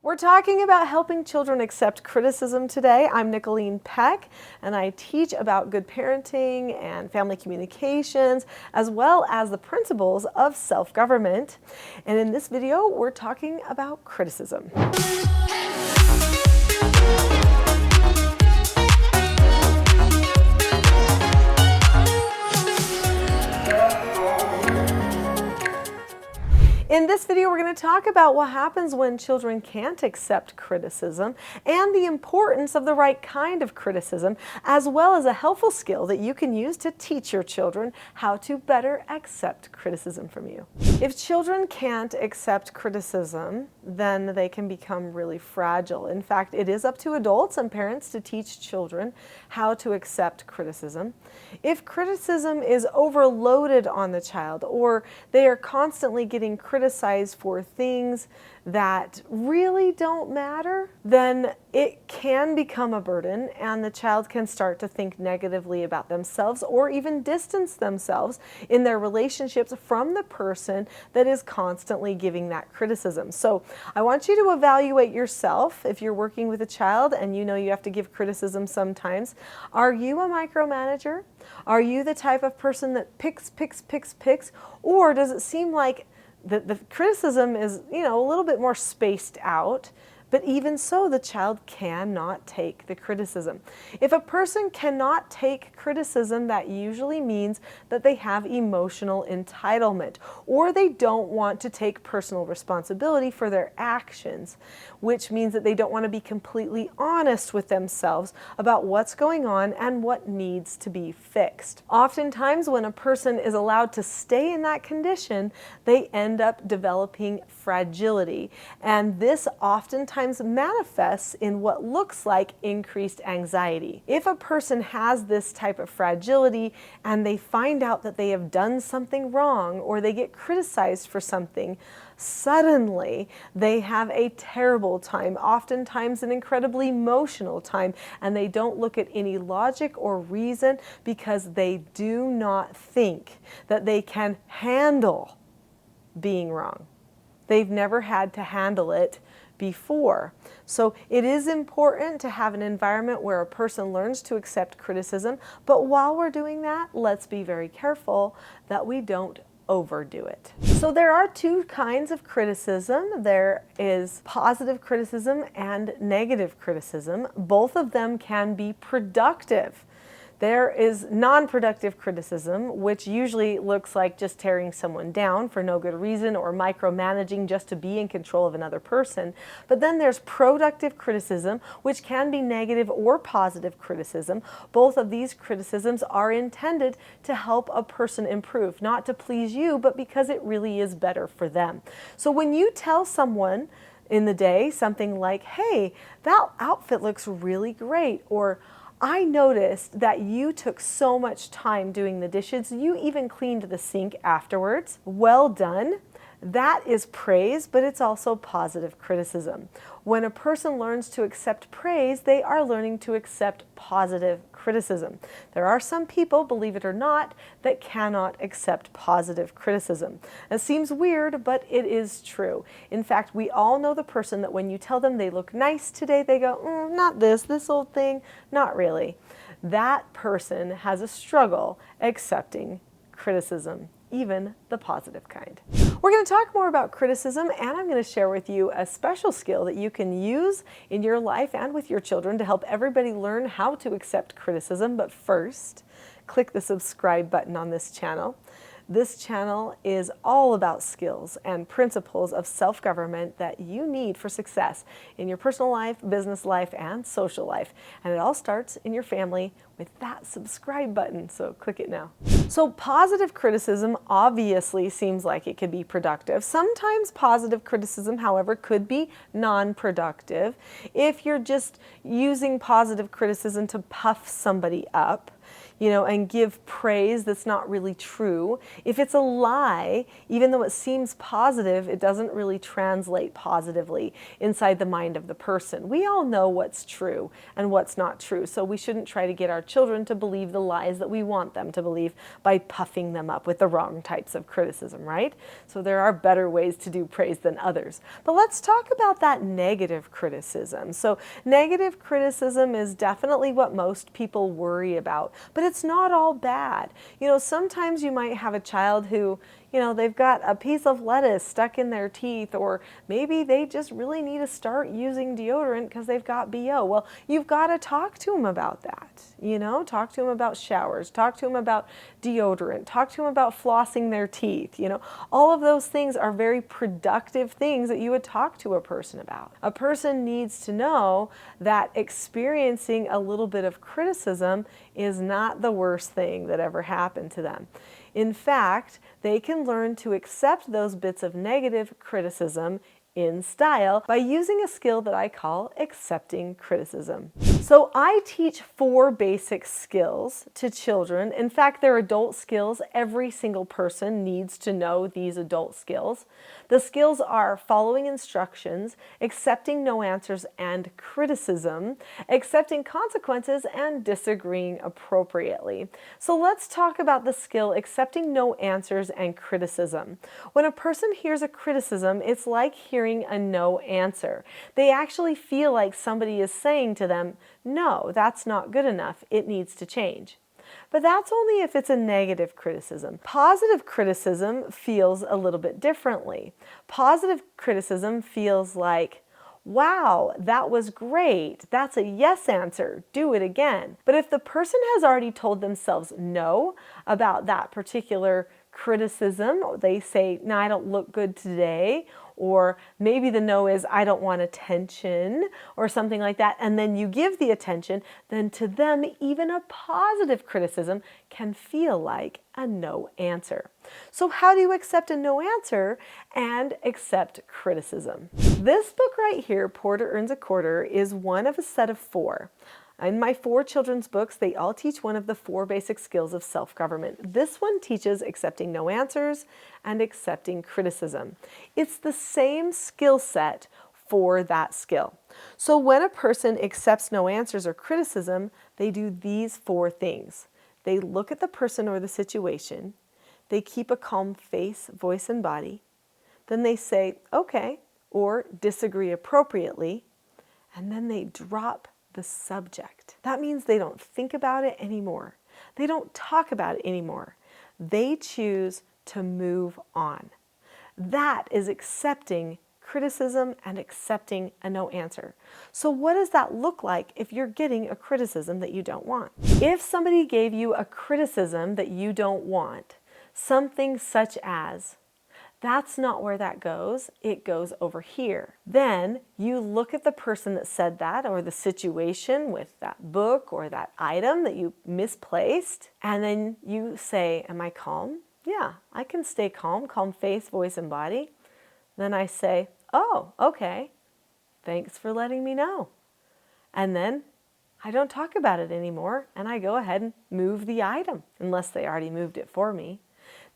We're talking about helping children accept criticism today. I'm Nicholeen Peck, and I teach about good parenting and family communications, as well as the principles of self-government. And in this video, we're talking about criticism. In this video, we're going to talk about what happens when children can't accept criticism and the importance of the right kind of criticism, as well as a helpful skill that you can use to teach your children how to better accept criticism from you. If children can't accept criticism, then they can become really fragile. In fact, it is up to adults and parents to teach children how to accept criticism. If criticism is overloaded on the child, or they are constantly getting criticized for things that really don't matter, then it can become a burden and the child can start to think negatively about themselves or even distance themselves in their relationships from the person that is constantly giving that criticism. So I want you to evaluate yourself if you're working with a child and you know you have to give criticism sometimes. Are you a micromanager? Are you the type of person that picks? Or does it seem like the criticism is, a little bit more spaced out, but even so, the child cannot take the criticism. If a person cannot take criticism, that usually means that they have emotional entitlement, or they don't want to take personal responsibility for their actions, which means that they don't want to be completely honest with themselves about what's going on and what needs to be fixed. Oftentimes, when a person is allowed to stay in that condition, they end up developing fragility, and this oftentimes manifests in what looks like increased anxiety. If a person has this type of fragility and they find out that they have done something wrong or they get criticized for something, suddenly they have a terrible time, oftentimes an incredibly emotional time, and they don't look at any logic or reason because they do not think that they can handle being wrong. They've never had to handle it before. So it is important to have an environment where a person learns to accept criticism, but while we're doing that, let's be very careful that we don't overdo it. So there are two kinds of criticism. There is positive criticism and negative criticism. Both of them can be productive. There is non-productive criticism, which usually looks like just tearing someone down for no good reason or micromanaging just to be in control of another person. But then there's productive criticism, which can be negative or positive criticism. Both of these criticisms are intended to help a person improve, not to please you, but because it really is better for them. So when you tell someone in the day something like, "Hey, that outfit looks really great," or "I noticed that you took so much time doing the dishes. You even cleaned the sink afterwards. Well done." That is praise, but it's also positive criticism. When a person learns to accept praise, they are learning to accept positive criticism. There are some people, believe it or not, that cannot accept positive criticism. It seems weird, but it is true. In fact, we all know the person that when you tell them they look nice today, they go, "Not this old thing, not really." That person has a struggle accepting criticism, even the positive kind. We're going to talk more about criticism, and I'm going to share with you a special skill that you can use in your life and with your children to help everybody learn how to accept criticism. But first, click the subscribe button on this channel. This channel is all about skills and principles of self-government that you need for success in your personal life, business life, and social life. And it all starts in your family with that subscribe button, so click it now. So positive criticism obviously seems like it could be productive. Sometimes positive criticism, however, could be non-productive. If you're just using positive criticism to puff somebody up, and give praise that's not really true. If it's a lie, even though it seems positive, it doesn't really translate positively inside the mind of the person. We all know what's true and what's not true, so we shouldn't try to get our children to believe the lies that we want them to believe by puffing them up with the wrong types of criticism, right? So there are better ways to do praise than others. But let's talk about that negative criticism. So negative criticism is definitely what most people worry about, but it's not all bad. Sometimes you might have a child who, they've got a piece of lettuce stuck in their teeth, or maybe they just really need to start using deodorant because they've got BO. Well, you've got to talk to them about that. Talk to them about showers, talk to them about deodorant, talk to them about flossing their teeth. All of those things are very productive things that you would talk to a person about. A person needs to know that experiencing a little bit of criticism is not the worst thing that ever happened to them. In fact, they can learn to accept those bits of negative criticism in style by using a skill that I call accepting criticism. So I teach 4 basic skills to children. In fact, they're adult skills. Every single person needs to know these adult skills. The skills are following instructions, accepting no answers and criticism, accepting consequences, and disagreeing appropriately. So let's talk about the skill accepting no answers and criticism. When a person hears a criticism, it's like hearing a no answer. They actually feel like somebody is saying to them, no, that's not good enough. It needs to change. But that's only if it's a negative criticism. Positive criticism feels a little bit differently. Positive criticism feels like, wow, that was great. That's a yes answer. Do it again. But if the person has already told themselves no about that particular criticism, they say, no, I don't look good today, or maybe the no is, I don't want attention, or something like that, and then you give the attention, then to them, even a positive criticism can feel like a no answer. So how do you accept a no answer and accept criticism? This book right here, Porter Earns a Quarter, is one of a set of 4. In my 4 children's books, they all teach one of the 4 basic skills of self-government. This one teaches accepting no answers and accepting criticism. It's the same skill set for that skill. So when a person accepts no answers or criticism, they do these 4 things. They look at the person or the situation. They keep a calm face, voice, and body. Then they say, okay, or disagree appropriately. And then they drop the subject. That means they don't think about it anymore. They don't talk about it anymore. They choose to move on. That is accepting criticism and accepting a no answer. So what does that look like if you're getting a criticism that you don't want? If somebody gave you a criticism that you don't want, something such as, that's not where that goes, it goes over here. Then you look at the person that said that, or the situation with that book or that item that you misplaced, and then you say, am I calm? Yeah, I can stay calm, calm face, voice, and body. Then I say, oh, okay, thanks for letting me know. And then I don't talk about it anymore, and I go ahead and move the item, unless they already moved it for me.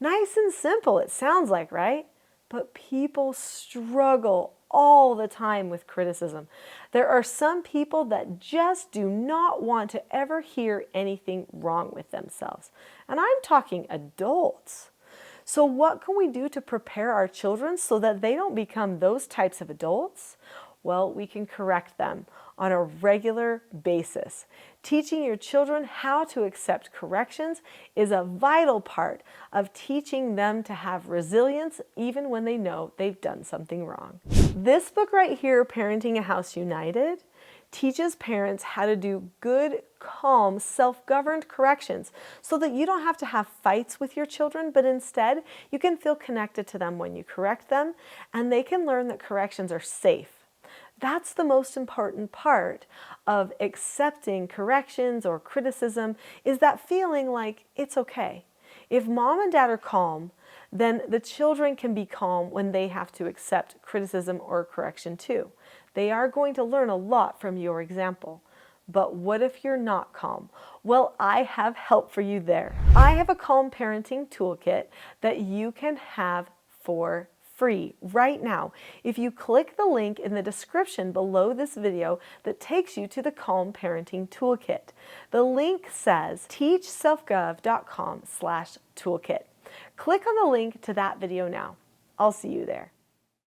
Nice and simple, it sounds like, right? But people struggle all the time with criticism. There are some people that just do not want to ever hear anything wrong with themselves. And I'm talking adults. So what can we do to prepare our children so that they don't become those types of adults? Well, we can correct them on a regular basis. Teaching your children how to accept corrections is a vital part of teaching them to have resilience even when they know they've done something wrong. This book right here, Parenting a House United, teaches parents how to do good, calm, self-governed corrections so that you don't have to have fights with your children, but instead you can feel connected to them when you correct them, and they can learn that corrections are safe. That's the most important part of accepting corrections or criticism, is that feeling like it's okay. If mom and dad are calm, then the children can be calm when they have to accept criticism or correction too. They are going to learn a lot from your example. But what if you're not calm? Well, I have help for you there. I have a Calm Parenting Toolkit that you can have for free right now if you click the link in the description below this video that takes you to the Calm Parenting Toolkit. The link says teachselfgov.com/toolkit. Click on the link to that video now. I'll see you there.